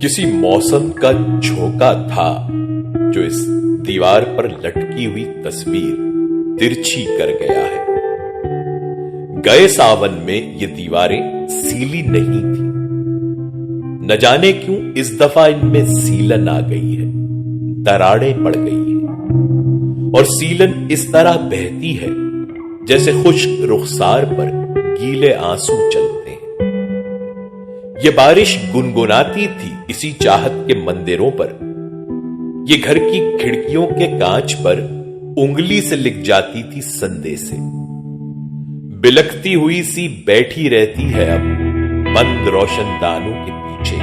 किसी मौसम का झोंका था जो इस दीवार पर लटकी हुई तस्वीर तिरछी कर गया है। गए सावन में ये दीवारें सीली नहीं थी, न जाने क्यों इस दफा इनमें सीलन आ गई है, दरारें पड़ गई है और सीलन इस तरह बहती है जैसे खुश्क रुखसार पर गीले आंसू चलते हैं। ये बारिश गुनगुनाती थी इसी चाहत के मंदिरों पर, ये घर की खिड़कियों के कांच पर उंगली से लिख जाती थी संदेशे। बिलखती हुई सी बैठी रहती है अब बंद रोशनदानों के पीछे।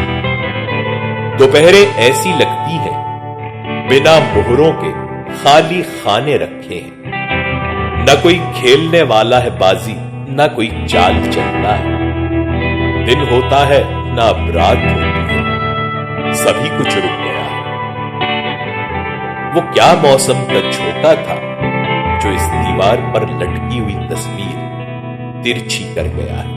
दोपहरें ऐसी लगती है बिना मोहरों के खाली खाने रखे हैं, न कोई खेलने वाला है बाजी, न कोई चाल चलता है। दिन होता है ना अब रात होती है, सभी कुछ रुक गया है। वो क्या मौसम का झोंका था जो इस दीवार पर लटकी हुई तस्वीर तिरछी कर गया है।